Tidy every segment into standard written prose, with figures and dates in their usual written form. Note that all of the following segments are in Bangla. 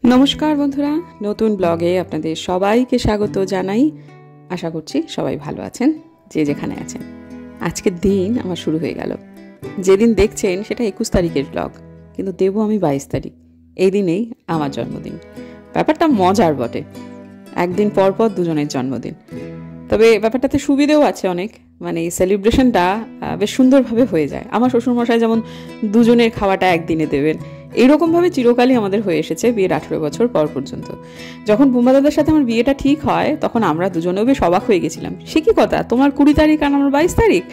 নমস্কার বন্ধুরা, নতুন ব্লগে আপনাদের সবাইকে স্বাগত জানাই। আশা করছি সবাই ভালো আছেন, যে যেখানে আছেন। আজকের দিন আমার শুরু হয়ে গেল। যেদিন দেখছেন সেটা 21 তারিখের ব্লগ, কিন্তু দেবো আমি 22 তারিখ। এই দিনেই আমার জন্মদিন। ব্যাপারটা মজার বটে, একদিন পর পর দুজনের জন্মদিন। তবে ব্যাপারটাতে সুবিধেও আছে অনেক, মানে এই সেলিব্রেশনটা বেশ সুন্দরভাবে হয়ে যায়। আমার শ্বশুরমশাই যেমন দুজনের খাওয়াটা একদিনে দেবেন, এইরকমভাবে চিরকালই আমাদের হয়ে এসেছে বিয়ের 18 বছর পর পর্যন্ত। যখন বুম্বা দাদার সাথে আমার বিয়েটা ঠিক হয়, তখন আমরা দুজনেও বেশ অবাক হয়ে গেছিলাম। সে কি কথা, তোমার 20 তারিখ আর আমার 22 তারিখ।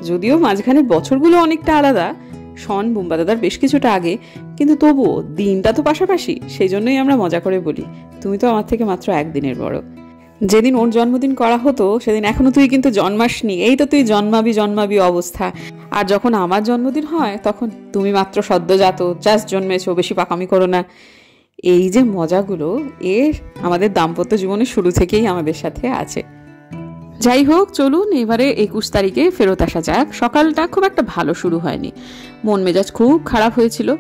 যদিও মাঝখানে বছরগুলো অনেকটা আলাদা, সন বুম্বা দাদার বেশ কিছুটা আগে, কিন্তু তবুও দিনটা তো পাশাপাশি। সেই জন্যই আমরা মজা করে বলি, তুমি তো আমার থেকে মাত্র একদিনের বড়। যেদিন ওর জন্মদিন করা হতো সেদিন এখনো তুই কিন্তু জন্মাসনি, এই তো তুই জন্মাবি জন্মাবি অবস্থা। আর যখন আমার জন্মদিন হয় তখন তুমি মাত্র সদ্যজাত, জাস্ট জন্মেছো, বেশি পাকামি করো না। এই যে মজাগুলো, এর আমাদের দাম্পত্য জীবনের শুরু থেকেই আমাদের সাথে আছে। যাই হোক, চলুন এবারে 21 তারিখে ফেরত আসা যাক। সকালটা খুব একটা ভালো শুরু হয়নি, মন মেজাজ খুব খারাপ হয়েছিল,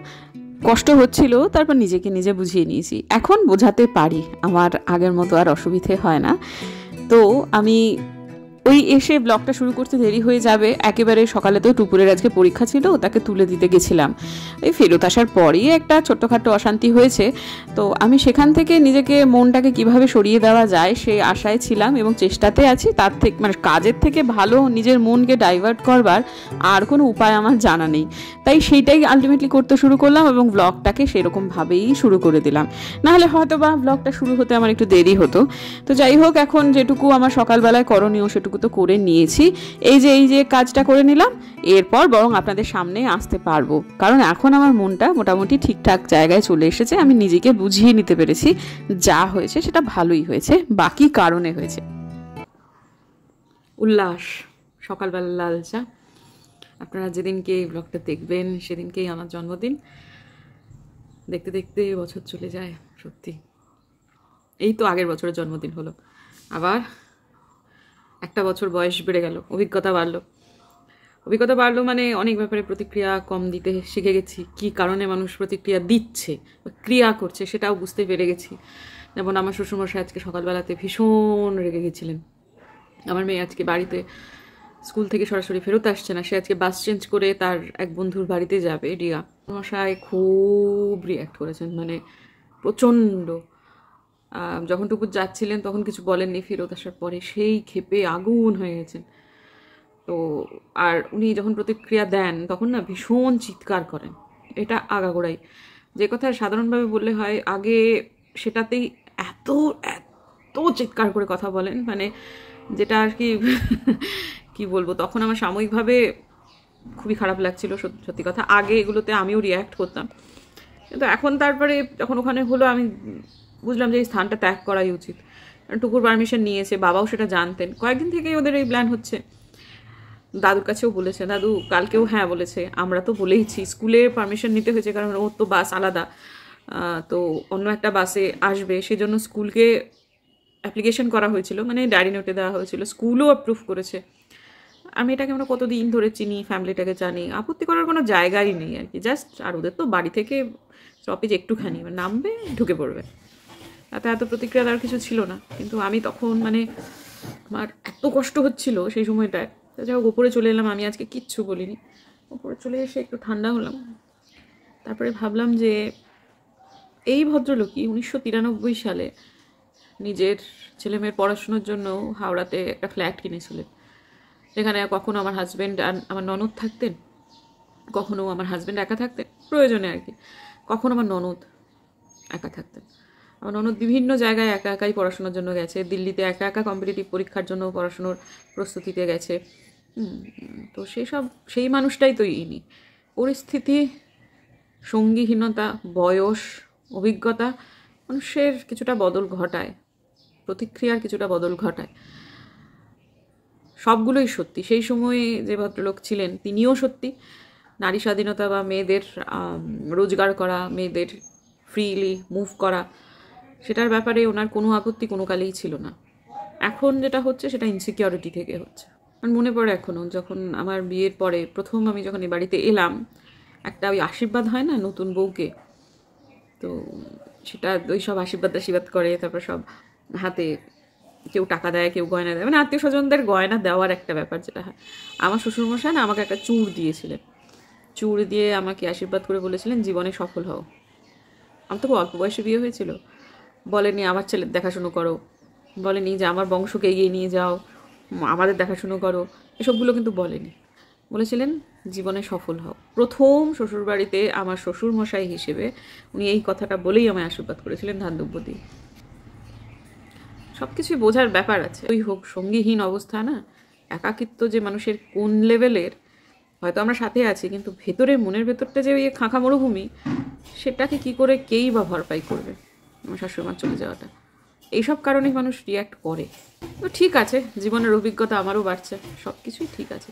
কষ্ট হচ্ছিল। তারপর নিজেকে নিজে বুঝিয়ে নিয়েছি, এখন বোঝাতে পারি, আমার আগের মতো আর অসুবিধে হয় না। তো আমি ওই এসে ব্লগটা শুরু করতে দেরি হয়ে যাবে। একেবারে সকালে তো টুপুরের আজকে পরীক্ষা ছিল, তাকে তুলে দিতে গেছিলাম। এই ফেরত আসার পরই একটা ছোট্টখাটো অশান্তি হয়েছে। তো আমি সেখান থেকে নিজেকে, মনটাকে কিভাবে সরিয়ে দেওয়া যায় সেই আশায় ছিলাম এবং চেষ্টাতে আছি। তার থেকে মানে কাজের থেকে ভালো নিজের মনকে ডাইভার্ট করবার আর কোনো উপায় আমার জানা নেই। তাই সেইটাই আলটিমেটলি করতে শুরু করলাম এবং ব্লগটাকে সেরকমভাবেই শুরু করে দিলাম। নাহলে হয়তো বা ব্লগটা শুরু হতে আমার একটু দেরি হতো। তো যাই হোক, এখন যেটুকু আমার সকালবেলায় করণীয় সেটুকু তো করে নিয়েছি। এই যে কাজটা করে নিলাম, এরপর বরং আপনাদের সামনে আসতে পারবো, কারণ এখন আমার মনটা মোটামুটি ঠিকঠাক জায়গায় চলে এসেছে। আমি নিজেকে বুঝিয়ে নিতে পেরেছি, যা হয়েছে সেটা ভালোই হয়েছে, বাকি কারণে হয়েছে। উল্লাস, সকালবেলা লাল চা। আপনারা যেদিনকে এই ব্লগটা দেখবেন সেদিনকেই আমার জন্মদিন। দেখতে দেখতে বছর চলে যায় সত্যি। এই তো আগের বছরের জন্মদিন হলো, আবার একটা বছর বয়স বেড়ে গেল, অভিজ্ঞতা বাড়লো মানে অনেক ব্যাপারে প্রতিক্রিয়া কম দিতে শিখে গেছি। কি কারণে মানুষ প্রতিক্রিয়া দিচ্ছে বা ক্রিয়া করছে সেটাও বুঝতে পেরে গেছি। যেমন আমার শ্বশুরমশাই আজকে সকালবেলাতে ভীষণ রেগে গেছিলেন। আমার মেয়ে আজকে বাড়িতে স্কুল থেকে সরাসরি ফেরত আসছে না, সে আজকে বাস চেঞ্জ করে তার এক বন্ধুর বাড়িতে যাবে, রিয়া। মশাই খুব রিয়াক্ট করেছেন, মানে প্রচণ্ড। যখন টুকুর যাচ্ছিলেন তখন কিছু বলেননি, ফেরত আসার পরে সেই ক্ষেপে আগুন হয়ে গেছেন। তো আর উনি যখন প্রতিক্রিয়া দেন তখন না ভীষণ চিৎকার করেন। এটা আগাগোড়াই, যে কথা সাধারণভাবে বললে হয় আগে, সেটাতেই এত এত চিৎকার করে কথা বলেন, মানে যেটা আর কি কি বলবো। তখন আমার সাময়িকভাবে খুবই খারাপ লাগছিল, সত্যি কথা। আগে এগুলোতে আমিও রিয়্যাক্ট করতাম, কিন্তু এখন তারপরে যখন ওখানে হলো আমি বুঝলাম যে এই স্থানটা ত্যাগ করাই উচিত। টুকুর পারমিশন নিয়েছে, বাবাও সেটা জানতেন। কয়েকদিন থেকেই ওদের এই প্ল্যান হচ্ছে। দাদুর কাছেও বলেছে, দাদু কালকেও হ্যাঁ বলেছে। আমরা তো বলেইছি, স্কুলে পারমিশন নিতে হয়েছে কারণ ওর তো বাস আলাদা, তো অন্য একটা বাসে আসবে, সেজন্য স্কুলকে অ্যাপ্লিকেশন করা হয়েছিল, মানে ডায়েরি নোটে দেওয়া হয়েছিল, স্কুলও অ্যাপ্রুভ করেছে। আমি এটাকে আমরা কতদিন ধরে চিনি, ফ্যামিলিটাকে জানি, আপত্তি করার কোনো জায়গাই নেই আর কি। জাস্ট আর ওদের তো বাড়ি থেকে স্টপেজ একটুখানি, নামবে ঢুকে পড়বে, তাতে এত প্রতিক্রিয়া দেওয়ার কিছু ছিল না। কিন্তু আমি তখন মানে আমার এত কষ্ট হচ্ছিল সেই সময়টায়। যাই হোক, ওপরে চলে এলাম, আমি আজকে কিচ্ছু বলিনি। ওপরে চলে এসে একটু ঠান্ডা হলাম, তারপরে ভাবলাম যে এই ভদ্রলোকই 1993 সালে নিজের ছেলেমেয়ের পড়াশোনার জন্য হাওড়াতে একটা ফ্ল্যাট কিনেছিলেন, যেখানে কখনো আমার হাজব্যান্ড আর আমার ননদ থাকতেন, কখনো আমার হাজব্যান্ড একা থাকতেন প্রয়োজনে আর কি, কখনো আমার ননদ একা থাকতেন। আমার ননদ বিভিন্ন জায়গায় একা একাই পড়াশোনার জন্য গেছে, দিল্লিতে একা একা কম্পিটিটিভ পরীক্ষার জন্য পড়াশোনার প্রস্তুতিতে গেছে। তো সেই মানুষটাই তো ইনি। পরিস্থিতি, সঙ্গীহীনতা, বয়স, অভিজ্ঞতা মানুষের কিছুটা বদল ঘটায়, প্রতিক্রিয়ার কিছুটা বদল ঘটায়। সবগুলোই সত্যি। সেই সময়ে যে ভদ্রলোক ছিলেন তিনিও সত্যি। নারী স্বাধীনতা বা মেয়েদের রোজগার করা, মেয়েদের ফ্রিলি মুভ করা, সেটার ব্যাপারে ওনার কোনো আপত্তি কোনো কালেই ছিল না। এখন যেটা হচ্ছে সেটা ইনসিকিউরিটি থেকে হচ্ছে। আমার মনে পড়ে এখনও, যখন আমার বিয়ের পরে প্রথম আমি যখন এই বাড়িতে এলাম, একটা ওই আশীর্বাদ হয় না নতুন বউকে, তো সেটা ওই সব আশীর্বাদ করে, তারপর সব হাতে কেউ টাকা দেয়, কেউ গয়না দেয়, মানে আত্মীয় স্বজনদের গয়না দেওয়ার একটা ব্যাপার যেটা হয়। আমার শ্বশুরমশাই না আমাকে একটা চূড় দিয়েছিলেন, চূড় দিয়ে আমাকে আশীর্বাদ করে বলেছিলেন জীবনে সফল হও। আমার তো খুব অল্প বয়সে বিয়ে হয়েছিল। বলেনি আমার ছেলের দেখাশুনো করো, বলেনি যে আমার বংশকে এগিয়ে নিয়ে যাও, আমাদের দেখাশুনো করো, এসবগুলো কিন্তু বলেনি। বলেছিলেন জীবনে সফল হও। প্রথম শ্বশুরবাড়িতে আমার শ্বশুরমশাই হিসেবে উনি এই কথাটা বলেই আমায় আশীর্বাদ করেছিলেন ধান দুব্য দিয়ে। সব কিছুই বোঝার ব্যাপার আছে। ওই হোক সঙ্গীহীন অবস্থা না, একাকিত্ব যে মানুষের কোন লেভেলের, হয়তো আমরা সাথে আছি কিন্তু ভেতরে মনের ভেতরটা যে ওই খাঁখা মরুভূমি, সেটাকে কি করে কেই বা ভরপাই করবে। আমার শাশুড়িমার চলে যাওয়াটা, এইসব কারণেই মানুষ রিয়্যাক্ট করে। তো ঠিক আছে, জীবনের অভিজ্ঞতা আমারও বাড়ছে, সব কিছুই ঠিক আছে,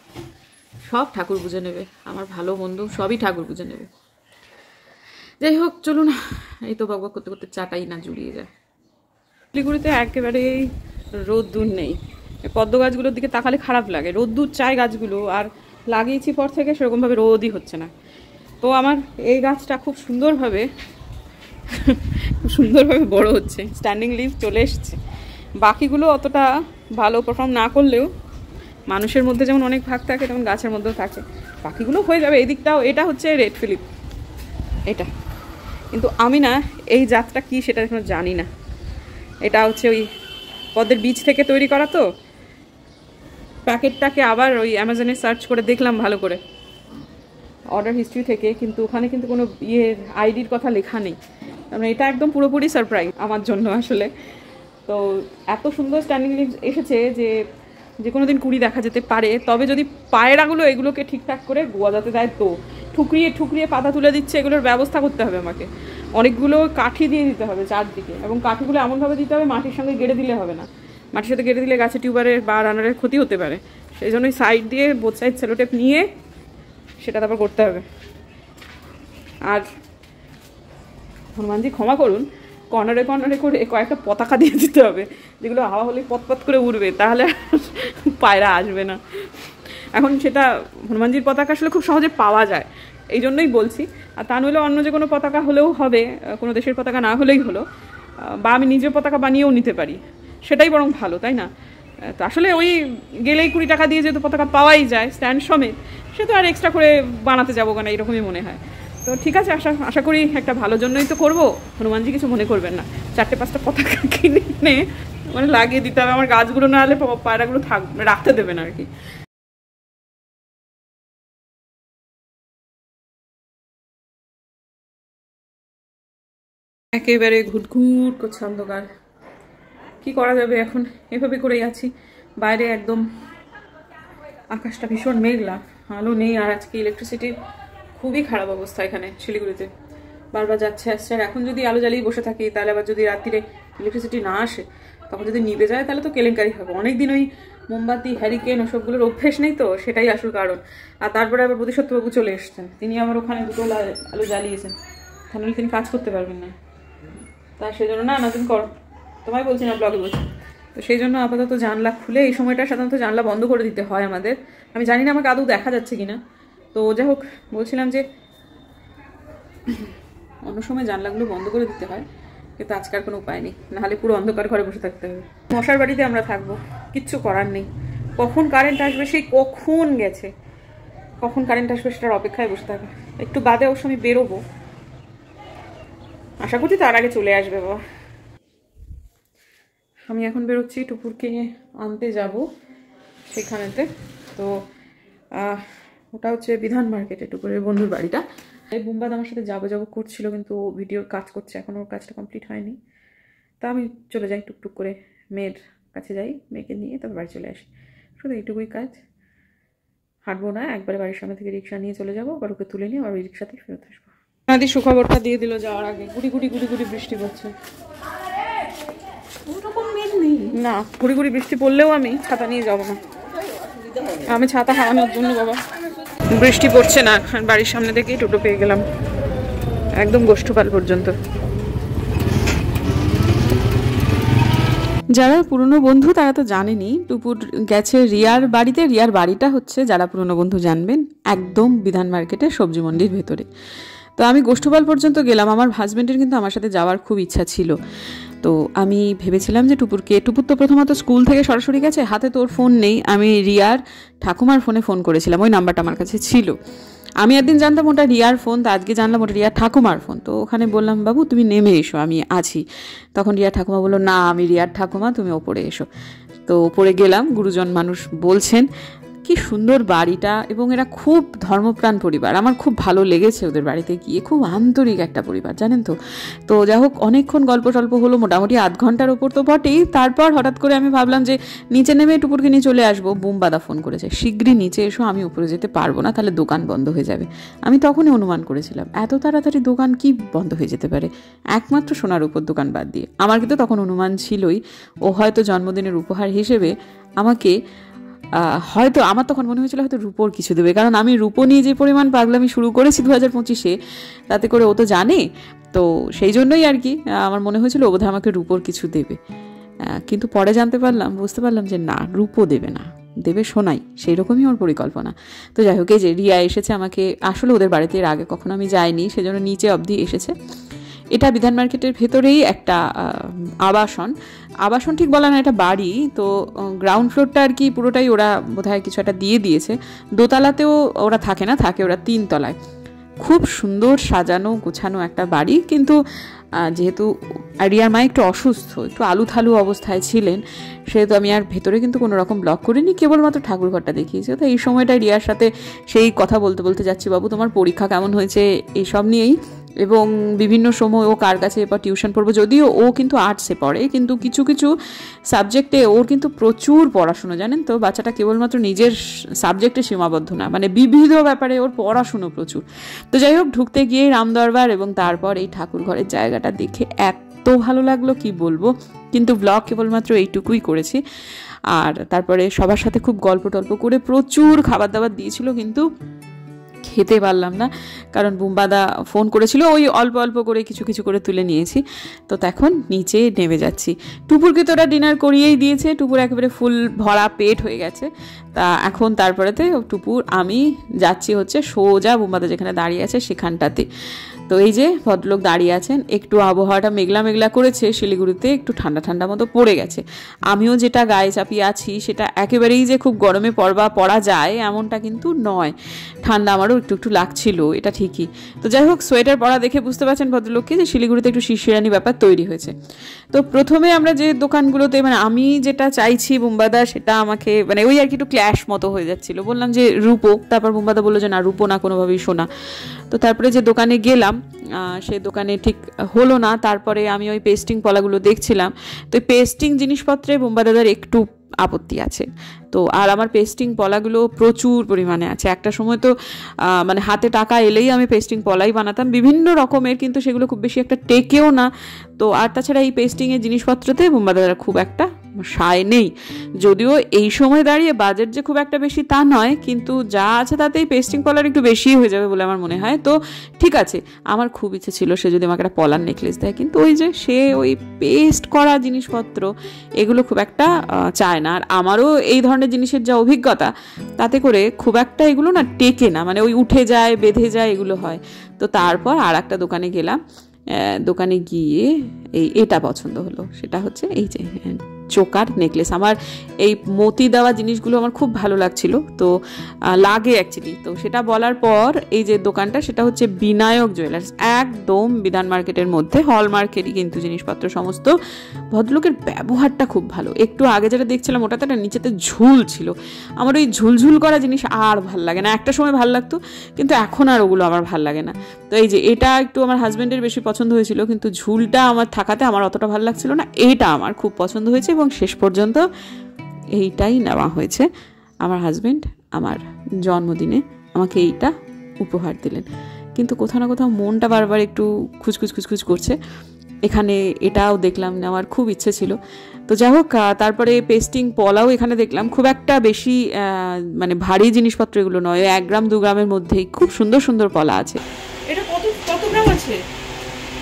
সব ঠাকুর বুঝে নেবে, আমার ভালো মন্দ সবই ঠাকুর বুঝে নেবে। যাই হোক চলুন, এই তো বকবক করতে করতে চাটাই না জুড়িয়ে যায়। শিলিগুড়িতে একেবারেই রোদ্দুর নেই, পদ্ম গাছগুলোর দিকে তাকালে খারাপ লাগে, রোদ্দুর চাই গাছগুলো, আর লাগিয়েছি পর থেকে সেরকমভাবে রোদই হচ্ছে না। তো আমার এই গাছটা খুব সুন্দরভাবে বড় হচ্ছে, স্ট্যান্ডিং লিভ চলে এসছে। বাকিগুলো অতটা ভালো পারফর্ম না করলেও মানুষের মধ্যে যেমন অনেক ভাগ থাকে তেমন গাছের মধ্যেও থাকে, বাকিগুলো হয়ে যাবে। এই দিকটাও, এটা হচ্ছে রেড ফিলিপ, এটা কিন্তু আমি না এই জাতটা কি সেটা এখনো জানি না। এটা হচ্ছে ওই পদ্মের বীজ থেকে তৈরি করা, তো প্যাকেটটাকে আবার ওই অ্যামাজনে সার্চ করে দেখলাম ভালো করে অর্ডার হিস্ট্রি থেকে, কিন্তু ওখানে কিন্তু কোনো আইডির কথা লেখা নেই। মানে এটা একদম পুরোপুরি সারপ্রাইজ আমার জন্য আসলে। তো এত সুন্দর স্ট্যান্ডিং লিভস এসেছে যে কোনো দিন কুড়ি দেখা যেতে পারে, তবে যদি পায়রাগুলো এগুলোকে ঠিকঠাক করে গজাতে দেয়, তো ঠুকরিয়ে পাতা তুলে দিচ্ছে, এগুলোর ব্যবস্থা করতে হবে আমাকে। অনেকগুলো কাঠি দিয়ে দিতে হবে চারদিকে, এবং কাঠিগুলো এমনভাবে দিতে হবে মাটির সঙ্গে গেড়ে দিলে হবে না, মাটির সাথে গেড়ে দিলে গাছে টিউবারের বা রানারের ক্ষতি হতে পারে। সেই জন্যই সাইড দিয়ে বোথ সাইড সেলোটেপ নিয়ে সেটা তারপর করতে হবে। আর হনুমানজি ক্ষমা করুন, কর্নারে করে কয়েকটা পতাকা দিয়ে দিতে হবে, যেগুলো হাওয়া হলে পতপত করে উড়বে, তাহলে পায়রা আসবে না। এখন সেটা হনুমানজির পতাকা আসলে খুব সহজে পাওয়া যায়, এই জন্যই বলছি। আর তা নইলে অন্য যে কোনো পতাকা হলেও হবে, কোনো দেশের পতাকা না হলেই হলো, বা আমি নিজের পতাকা বানিয়েও নিতে পারি, সেটাই বরং ভালো, তাই না? তো আসলে ওই গেলেই 20 টাকা দিয়ে যেহেতু পতাকা পাওয়াই যায় স্ট্যান্ড সমেত, সে তো আর এক্সট্রা করে বানাতে যাবো কেন, এরকমই মনে হয়। তো ঠিক আছে, আশা করি একটা ভালো জন্যই তো করবো, হনুমানজি কিছু মনে করবেন না। 4-5টা পতাকা কিনে মানে লাগিয়ে দিতে হবে, আমার গাছগুলো না হলে পায়রাগুলো রাখতে দেবে না আর কি। একেবারে ঘুটঘুট করছে অন্ধকার, কি করা যাবে এখন, এভাবে করেই আছি। বাইরে একদম আকাশটা ভীষণ মেঘলা, আলো নেই, আর আজকে ইলেকট্রিসিটির খুবই খারাপ অবস্থা এখানে শিলিগুড়িতে, বারবার যাচ্ছে আসছে। আর এখন যদি আলো জ্বালিয়ে বসে থাকি, তাহলে আবার যদি রাত্রিরে ইলেকট্রিসিটি না আসে, তখন যদি নিভে যায় তাহলে তো কেলেঙ্কারি হবে। অনেকদিন ওই মোমবাতি হ্যারিকেন ওসবগুলোর অভ্যেস নেই, তো সেটাই আসল কারণ। আর তারপরে আবার বোধিসত্ত্ববাবু চলে এসছেন, তিনি আমার ওখানে 2টো আলো জ্বালিয়েছেন, তাহলে তিনি কাজ করতে পারবেন না। তা সেই জন্য না তুমি করো, তোমায় বলছি না, ব্লগে বলছি। তো সেই জন্য আপাতত জানলা খুলে, এই সময়টা সাধারণত জানলা বন্ধ করে দিতে হয় আমাদের, আমি জানি না আমাকে আদৌ দেখা যাচ্ছে কিনা। তো যাই হোক, বলছিলাম যে অন্য সময় জানলাগুলো বন্ধ করে দিতে হয়, কিন্তু আজকাল কোনো উপায় নেই, নাহলে পুরো অন্ধকার ঘরে বসে থাকতে হবে। মশার বাড়িতে আমরা থাকবো, কিচ্ছু করার নেই। কখন কারেন্ট আসবে, সেই কখন গেছে, কখন কারেন্ট আসবে সেটার অপেক্ষায় বসে থাকবে। একটু বাদে অবশ্য আমি বেরোবো, আশা করছি তার আগে চলে আসবে বাবা। আমি এখন বেরোচ্ছি, টুকুরকে আনতে যাব সেখানেতে। তো ওটা হচ্ছে বিধান মার্কেটে, টুকুরের বন্ধুর বাড়িটা। এই বুম্বাদ আমার সাথে যাবো করছিল, কিন্তু ভিডিওর কাজ করছে, এখন ওর কাজটা কমপ্লিট হয়নি। তা আমি চলে যাই টুকটুক করে, মেয়ের কাছে যাই, মেয়েকে নিয়ে তারপর বাড়ি চলে আসি। শুধু এইটুকুই কাজ, হাঁটবো না, একবারে বাড়ির সামনে থেকে রিক্সা নিয়ে চলে যাবো, আবার ওকে তুলে নিয়ে আবার ওই রিক্সাতেই ফেরত আসবো। নদী সুখবরটা দিয়ে দিল যাওয়ার আগে, গুড়ি গুড়ি বৃষ্টি পড়ছে। না, গুড়ি বৃষ্টি পড়লেও আমি ছাতা নিয়ে যাবো না, আমি ছাতা হারানোর জন্য বাবা। বৃষ্টি পড়ছে না, বাড়ির সামনে থেকেই টোটো পেয়ে গেলাম, একদম গোষ্ঠপাল পর্যন্ত। যারা পুরনো বন্ধু তারা তো জানেনি, টুপুর গেছে রিয়ার বাড়িতে। রিয়ার বাড়িটা হচ্ছে, যারা পুরনো বন্ধু জানবেন, একদম বিধান মার্কেটের সবজি মন্ডির ভেতরে। তো আমি গোষ্ঠপাল পর্যন্ত গেলাম। আমার হাজব্যান্ডের কিন্তু আমার সাথে যাওয়ার খুব ইচ্ছা ছিল। তো আমি ভেবেছিলাম যে টুপুর তো প্রথমত স্কুল থেকে সরাসরি গেছে, হাতে তোর ফোন নেই। আমি রিয়ার ঠাকুমার ফোনে ফোন করেছিলাম, ওই নাম্বারটা আমার কাছে ছিল। আমি একদিন জানতাম ওটা রিয়ার ফোন, তো আজকে জানলাম ওটা রিয়ার ঠাকুমার ফোন। তো ওখানে বললাম, বাবু তুমি নেমে এসো, আমি আছি। তখন রিয়ার ঠাকুমা বললো, না আমি রিয়ার ঠাকুমা, তুমি ওপরে এসো। তো ওপরে গেলাম, গুরুজন মানুষ বলছেন। কি সুন্দর বাড়িটা, এবং এরা খুব ধর্মপ্রাণ পরিবার। আমার খুব ভালো লেগেছে ওদের বাড়িতে গিয়ে, খুব আন্তরিক একটা পরিবার, জানেন তো। তো যাই হোক, অনেকক্ষণ গল্প টল্প হলো, মোটামুটি আধ ঘন্টার ওপর তো বটেই। তারপর হঠাৎ করে আমি ভাবলাম যে নিচে নেমে টুপুরকে নিয়ে চলে আসবো। বুমবাদা ফোন করেছে, শীঘ্রই নিচে এসো, আমি উপরে যেতে পারবো না, তাহলে দোকান বন্ধ হয়ে যাবে। আমি তখনই অনুমান করেছিলাম এত তাড়াতাড়ি দোকান কি বন্ধ হয়ে যেতে পারে, একমাত্র সোনার উপর দোকান বাদ দিয়ে। আমার কিন্তু তখন অনুমান ছিলই ও হয়তো জন্মদিনের উপহার হিসেবে আমাকে হয়তো, আমার তখন মনে হয়েছিল হয়তো রূপোর কিছু দেবে, কারণ আমি রূপো নিয়ে যে পরিমাণ পাগলামি শুরু করেছি 2025-এ, তাতে করে ও তো জানে। তো সেই জন্যই আর কি আমার মনে হয়েছিল ও বোধহয় আমাকে রূপোর কিছু দেবে। কিন্তু পরে বুঝতে পারলাম যে না, রূপো দেবে না, দেবে সোনাই। সেই রকমই ওর পরিকল্পনা। তো যাই হোক, এই যে রিয়া এসেছে আমাকে, আসলে ওদের বাড়িতে এর আগে কখনো আমি যাইনি, সেজন্য নিচে অবধি এসেছে। এটা বিধান মার্কেটের ভেতরেই একটা আবাসন ঠিক বলা না, এটা বাড়ি। তো গ্রাউন্ড ফ্লোরটা আর কি পুরোটাই ওরা বোধহয় কিছু একটা দিয়ে দিয়েছে। দোতলাতেও ওরা থাকে না, থাকে ওরা 3 তলায়। খুব সুন্দর সাজানো গোছানো একটা বাড়ি। কিন্তু যেহেতু রিয়ার মা একটু অসুস্থ, একটু আলুথালু অবস্থায় ছিলেন, সেহেতু আমি আর ভেতরে কিন্তু কোনো রকম ব্লক করিনি, কেবলমাত্র ঠাকুরঘরটা দেখিয়েছি। তো এই সময়টা রিয়ার সাথে সেই কথা বলতে বলতে যাচ্ছি, বাবু তোমার পরীক্ষা কেমন হয়েছে, এইসব নিয়েই। এবং বিভিন্ন সময় ও কার কাছে এবার টিউশন পড়বো, যদিও ও কিন্তু আর্টসে পড়ে, কিন্তু কিছু কিছু সাবজেক্টে ওর কিন্তু প্রচুর পড়াশুনো, জানেন তো। বাচ্চাটা কেবলমাত্র নিজের সাবজেক্টে সীমাবদ্ধ না, মানে বিবিধ ব্যাপারে ওর পড়াশুনো প্রচুর। তো যাই হোক, ঢুকতে গিয়ে রামদরবার এবং তারপর এই ঠাকুর ঘরের জায়গাটা দেখে এত ভালো লাগলো কি বলবো। কিন্তু ব্লগ কেবলমাত্র এইটুকুই করেছি। আর তারপরে সবার সাথে খুব গল্প টল্প করে প্রচুর খাবার দাবার দিয়েছিল, কিন্তু খেতে পারলাম না, কারণ বুম্বাদা ফোন করেছিল, ওই অল্প অল্প করে কিছু কিছু করে তুলে নিয়েছি। তো তখন নিচে নেমে যাচ্ছি। টুপুরকে তো ওরা ডিনার করিয়েই দিয়েছে, টুপুর একেবারে ফুল ভরা পেট হয়ে গেছে। তা এখন তারপরেতে টুপুর আমি যাচ্ছি হচ্ছে সোজা বুম্বাদা যেখানে দাঁড়িয়ে আছে সেখানটাতে। তো এই যে ভদ্রলোক দাঁড়িয়ে আছেন, একটু আবহাওয়াটা মেঘলা মেঘলা করেছে, শিলিগুড়িতে একটু ঠান্ডা ঠান্ডা মতো পড়ে গেছে। আমিও যেটা গায়ে চাপিয়ে আছি সেটা একেবারেই যে খুব গরমে পড়া যায় এমনটা কিন্তু নয়। ঠান্ডা আমারও একটু একটু লাগছিল, এটা ঠিকই। তো যাই হোক, সোয়েটার পরা দেখে বুঝতে পারছেন ভদ্রলোককে যে শিলিগুড়িতে একটু শিরশিরানি ব্যাপার তৈরি হয়েছে। তো প্রথমে আমরা যে দোকানগুলোতে, মানে আমি যেটা চাইছি বুম্বাদা, সেটা আমাকে মানে ওই আর কি একটু ক্ল্যাশ মতো হয়ে যাচ্ছিল। বললাম যে রূপো, তারপর বুম্বাদা বললো যে না, রূপো না, কোনোভাবেই সোনা। তো তারপরে যে দোকানে গেলাম, সে দোকানে ঠিক হলো না। তারপরে আমি ওই পেস্টিং পলাগুলো দেখছিলাম। তো এই পেস্টিং জিনিসপত্রে বুম্বাদাদার একটু আপত্তি আছে। তো আর আমার পেস্টিং পলাগুলো প্রচুর পরিমাণে আছে। একটা সময় তো মানে হাতে টাকা এলেই আমি পেস্টিং পলাই বানাতাম বিভিন্ন রকমের, কিন্তু সেগুলো খুব বেশি একটা টেকেও না। তো আর তাছাড়া এই পেস্টিংয়ের জিনিসপত্রতে বুম্বাদাদার খুব একটা সায় নেই। যদিও এই সময় দাঁড়িয়ে বাজেট যে খুব একটা বেশি তা নয়, কিন্তু যা আছে তাতেই পেস্টিং পলার একটু বেশি হয়ে যাবে বলে আমার মনে হয়। তো ঠিক আছে, আমার খুব ইচ্ছে ছিল সে যদি আমাকে একটা পলার নেকলেস দেয়, কিন্তু ওই যে সে ওই পেস্ট করা জিনিসপত্র এগুলো খুব একটা চায় না। আর আমারও এই ধরনের জিনিসের যা অভিজ্ঞতা, তাতে করে খুব একটা এগুলো না টেকে না, মানে ওই উঠে যায়, বেঁধে যায়, এগুলো হয়। তো তারপর আর একটা দোকানে গেলাম। দোকানে গিয়ে এটা পছন্দ হলো, সেটা হচ্ছে এই যে চোকার নেকলেস। আমার এই মতি দেওয়া জিনিসগুলো আমার খুব ভালো লাগছিল, তো লাগে অ্যাকচুয়ালি। তো সেটা বলার পর এই যে দোকানটা, সেটা হচ্ছে বিনায়ক জুয়েলার্স, একদম বিধান মার্কেটের মধ্যে, হলমার্কেটই কিন্তু জিনিসপত্র সমস্ত। ভদ্রলোকের ব্যবহারটা খুব ভালো। একটু আগে যেটা দেখছিলাম ওটাতে না নিচেতে ঝুল ছিল, আমার ওই ঝুলঝুল করা জিনিস আর ভাল লাগে না। একটা সময় ভাল লাগতো, কিন্তু এখন আর ওগুলো আমার ভাল লাগে না। তো এই যে এটা একটু আমার হাজব্যান্ডের বেশি পছন্দ হয়েছিল, কিন্তু ঝুলটা আমার থাকাতে আমার অতটা ভালো লাগছিল না। এইটা আমার খুব পছন্দ হয়েছে এবং শেষ পর্যন্ত এইটাই নেওয়া হয়েছে। আমার হাজব্যান্ড আমার জন্মদিনে আমাকে এইটা উপহার দিলেন, কিন্তু কোথাও না কোথাও মনটা বারবার একটু খুচখুচ করছে। এখানে এটাও দেখলাম, নেওয়ার খুব ইচ্ছে ছিল। তো যাই হোক, তারপরে পেস্টিং পলাও এখানে দেখলাম, খুব একটা বেশি মানে ভারী জিনিসপত্র এগুলো নয়, 1 গ্রাম 2 গ্রামের মধ্যেই খুব সুন্দর সুন্দর পলা আছে। এটা কত গ্রাম আছে?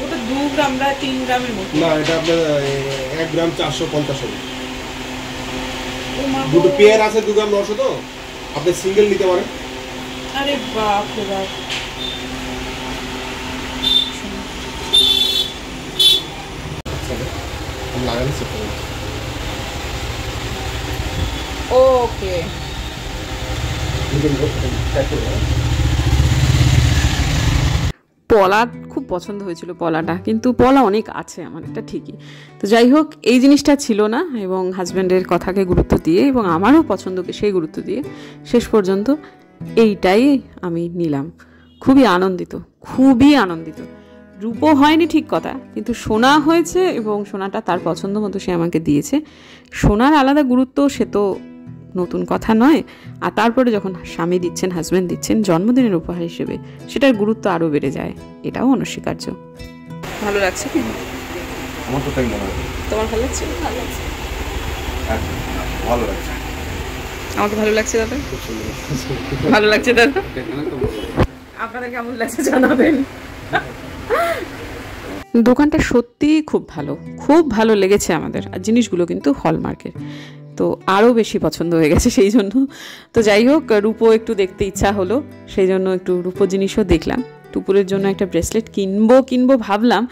ওটা 2 গ্রাম না 3 গ্রামের মধ্যে? না, এটা আপনার 1 গ্রাম 450 হবে। দুটো পেয়ার আছে 2 গ্রাম 900, তো আপনি সিঙ্গেল নিতে পারেন। আরে বাপ রে বাপ, লাগানো সেট করে ওকে। পলা খুব পছন্দ হয়েছিল পলাটা, কিন্তু পলা অনেক আছে আমার, এটা ঠিকই। তো যাই হোক, এই জিনিসটা ছিল না, এবং হাজব্যান্ডের কথাকে গুরুত্ব দিয়ে এবং আমারও পছন্দকে সেই গুরুত্ব দিয়ে শেষ পর্যন্ত এইটাই আমি নিলাম। খুবই আনন্দিত, খুবই আনন্দিত। রূপো হয়নি ঠিক কথা, কিন্তু সোনা হয়েছে, এবং সোনাটা তার পছন্দ মতো সে আমাকে দিয়েছে। সোনার আলাদা গুরুত্ব, সে তো নতুন কথা নয়। আর তারপরে যখন স্বামী দিচ্ছেন, হাজব্যান্ড দিচ্ছেন জন্মদিনের উপহার হিসেবে, সেটার গুরুত্ব আরও বেড়ে যায়, এটাও অনস্বীকার্য। ভালো লাগছে কি? আমার তো তাই মনে হয়। তোমার ভালো লাগছে? ভালো লাগছে, ভালো লাগছে। আমাকে ভালো লাগছে দাদা, ভালো লাগছে দাদা। আপনাদের কেমন লাগছে জানাবেন। দোকানটা সত্যি খুব ভালো, খুব ভালো লেগেছে আমাদের। আর জিনিসগুলো কিন্তু হলমার্কের, তো আরও বেশি পছন্দ হয়ে গেছে সেই জন্য। তো যাই হোক, রূপো একটু দেখতে ইচ্ছা হলো, সেই জন্য একটু রূপো জিনিসও দেখলাম। টুপুরের জন্য একটা ব্রেসলেট কিনবো ভাবলাম,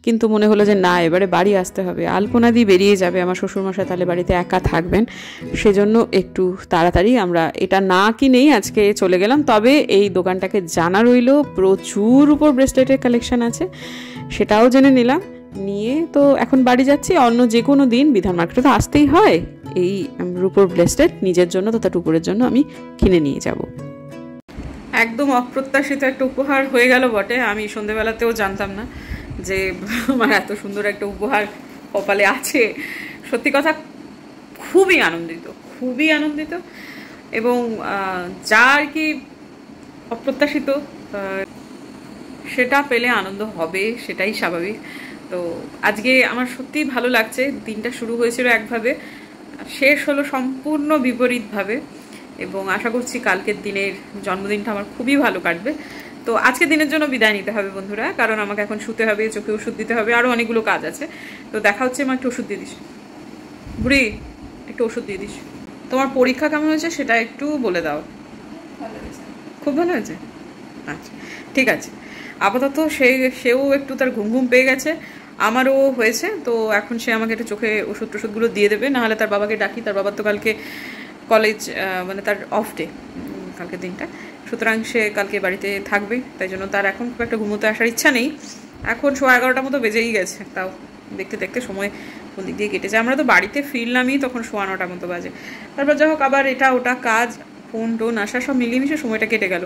কিন্তু মনে হলো যে না, এবারে বাড়ি আসতে হবে, আলপনা দিয়ে বেরিয়ে যাবে আমার শ্বশুরমশাই, তাহলে বাড়িতে একা থাকবেন। সেজন্য একটু তাড়াতাড়ি আমরা এটা না কিনেই আজকে চলে গেলাম। তবে এই দোকানটাকে জানা রইল, প্রচুর উপর ব্রেসলেটের কালেকশন আছে, সেটাও জেনে নিলাম। নিয়ে তো এখন বাড়ি যাচ্ছি। অন্য যে কোনো দিন বিধান মার্কেটে তো আসতেই হয়, এই রূপোর ব্রেসলেট নিজের জন্য তথা টুপুরের জন্য আমি কিনে নিয়ে যাব। একদম অপ্রত্যাশিত একটা উপহার হয়ে গেল বটে। আমি সন্ধেবেলাতেও জানতাম না যে আমার এত সুন্দর একটা উপহার কপালে আছে। সত্যি কথা, খুবই আনন্দিত, খুবই আনন্দিত। এবং যা আর কি অপ্রত্যাশিত, সেটা পেলে আনন্দ হবে, সেটাই স্বাভাবিক। তো আজকে আমার সত্যিই ভালো লাগছে। দিনটা শুরু হয়েছিল একভাবে, শেষ হলো সম্পূর্ণ বিপরীতভাবে, এবং আশা করছি কালকের দিনের জন্মদিনটা আমার খুবই ভালো কাটবে। তো আজকে দিনের জন্য বিদায় নিতে হবে বন্ধুরা, কারণ আমাকে এখন শুতে হবে, চোখে ওষুধ দিতে হবে, আরও অনেকগুলো কাজ আছে। তো দেখা হচ্ছে। আমার একটু ওষুধ দিয়ে দিস বুড়ি, একটু ওষুধ দিয়ে দিস। তোমার পরীক্ষা কেমন হয়েছে সেটা একটু বলে দাও। খুব ভালো হয়েছে, আচ্ছা ঠিক আছে। আপাতত সেও একটু তার ঘুম পেয়ে গেছে, আমারও হয়েছে। তো এখন সে আমাকে একটু চোখে ওষুধগুলো দিয়ে দেবে, নাহলে তার বাবাকে ডাকি। তার বাবার তো কালকে কলেজ, মানে তার অফ ডে কালকে দিনটা, সুতরাং সে কালকে বাড়িতে থাকবে। তাই জন্য তার এখন খুব একটা ঘুমোতে আসার ইচ্ছা নেই। এখন 11:15 মতো বেজেই গেছে, তাও দেখতে দেখতে সময় কোন দিক দিয়ে কেটেছে। আমরা তো বাড়িতে ফিরলামই তখন 9:15 মতো বাজে। তারপর যাই হোক, আবার এটা ওটা কাজ, ফোন টোন আসা, সব মিলিয়ে মিশে সময়টা কেটে গেল।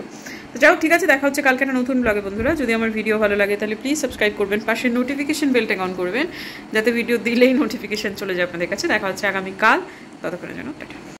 তো যাই হোক, ঠিক আছে, দেখা হচ্ছে কালকে একটা নতুন ব্লগে বন্ধুরা। যদি আমার ভিডিও ভালো লাগে তাহলে প্লিজ সাবস্ক্রাইব করবেন, পাশে নোটিফিকেশন বেলটা অন করবেন, যাতে ভিডিও দিলেই নোটিফিকেশন চলে যায় আপনাদের কাছে। দেখা হচ্ছে আগামীকাল, ততক্ষণের জন্য টাটা।